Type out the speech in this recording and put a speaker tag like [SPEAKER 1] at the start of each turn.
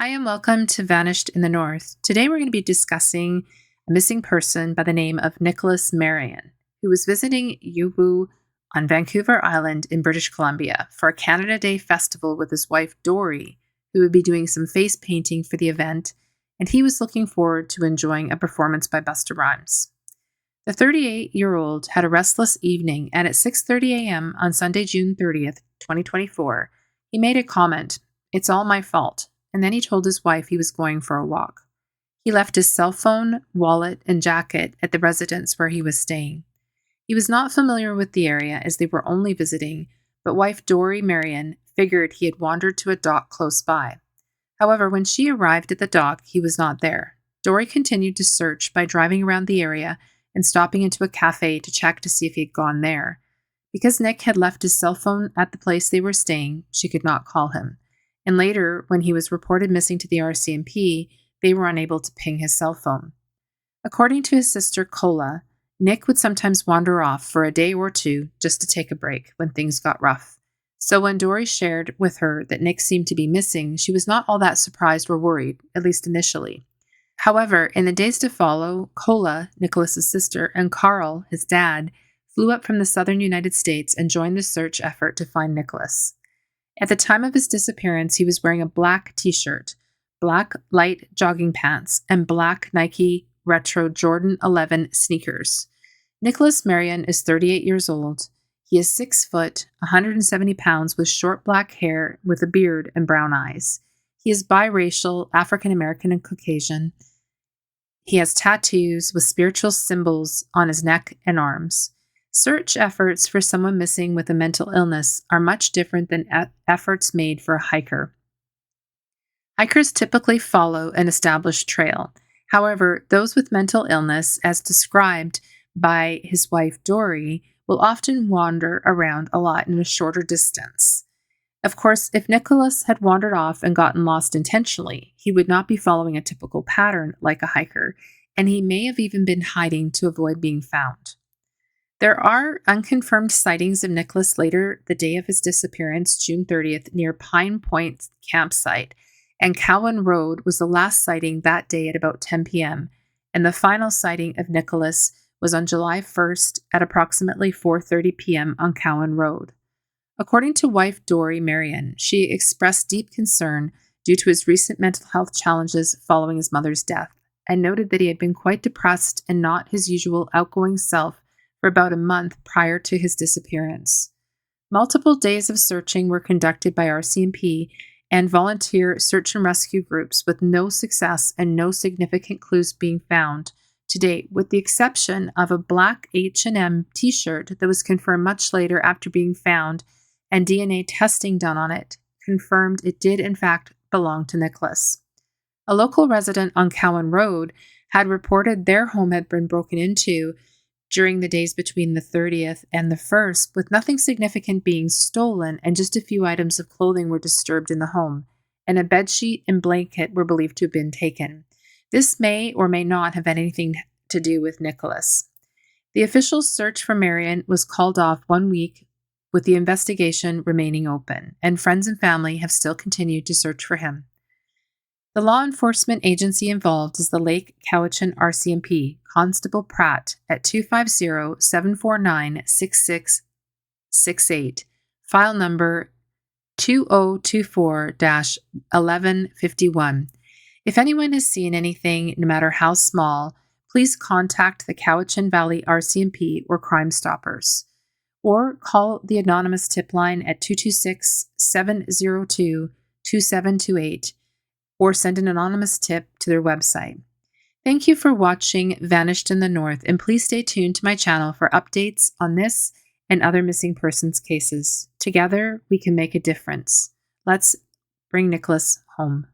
[SPEAKER 1] Hi, and welcome to Vanished in the North. Today we're going to be discussing a missing person by the name of Nicholas Marion, who was visiting Yuwu on Vancouver Island in British Columbia for a Canada Day festival with his wife Dory, who would be doing some face painting for the event, and he was looking forward to enjoying a performance by Busta Rhymes. The 38-year-old had a restless evening, and at 6:30 a.m. on Sunday, June 30th, 2024, he made a comment, "It's all my fault," and then he told his wife he was going for a walk. He left his cell phone, wallet, and jacket at the residence where he was staying. He was not familiar with the area as they were only visiting, but wife Dory Marion figured he had wandered to a dock close by. However, when she arrived at the dock, he was not there. Dory continued to search by driving around the area and stopping into a cafe to check to see if he had gone there. Because Nick had left his cell phone at the place they were staying, she could not call him. And later, when he was reported missing to the RCMP, they were unable to ping his cell phone. According to his sister Cola, Nick would sometimes wander off for a day or two just to take a break when things got rough. So when Dory shared with her that Nick seemed to be missing, she was not all that surprised or worried, at least initially. However, in the days to follow, Cola, Nicholas's sister, and Carl, his dad, flew up from the southern United States and joined the search effort to find Nicholas. At the time of his disappearance, he was wearing a black t-shirt, black light jogging pants, and black Nike Retro Jordan 11 sneakers. Nicholas Marion is 38 years old. He is 6 foot, 170 pounds, with short black hair, with a beard and brown eyes. He is biracial, African American and Caucasian. He has tattoos with spiritual symbols on his neck and arms. Search efforts for someone missing with a mental illness are much different than efforts made for a hiker. Hikers typically follow an established trail. However, those with mental illness, as described by his wife Dory, will often wander around a lot in a shorter distance. Of course, if Nicholas had wandered off and gotten lost intentionally, he would not be following a typical pattern like a hiker, and he may have even been hiding to avoid being found. There are unconfirmed sightings of Nicholas later the day of his disappearance, June 30th, near Pine Point campsite, and Cowan Road was the last sighting that day at about 10 p.m., and the final sighting of Nicholas was on July 1st at approximately 4:30 p.m. on Cowan Road. According to wife Dory Marion, she expressed deep concern due to his recent mental health challenges following his mother's death, and noted that he had been quite depressed and not his usual outgoing self for about a month prior to his disappearance. Multiple days of searching were conducted by RCMP and volunteer search and rescue groups with no success and no significant clues being found to date, with the exception of a black H&M t-shirt that was confirmed much later after being found, and DNA testing done on it confirmed it did in fact belong to Nicholas. A local resident on Cowan Road had reported their home had been broken into during the days between the 30th and the 1st, with nothing significant being stolen, and just a few items of clothing were disturbed in the home, and a bedsheet and blanket were believed to have been taken. This may or may not have anything to do with Nicholas. The official search for Marion was called off 1 week, with the investigation remaining open, and friends and family have still continued to search for him. The law enforcement agency involved is the Lake Cowichan RCMP, Constable Pratt at 250-749-6668, file number 2024-1151. If anyone has seen anything, no matter how small, please contact the Cowichan Valley RCMP or Crime Stoppers, or call the anonymous tip line at 226-702-2728, or send an anonymous tip to their website. Thank you for watching Vanished in the North, and please stay tuned to my channel for updates on this and other missing persons cases. Together, we can make a difference. Let's bring Nicholas home.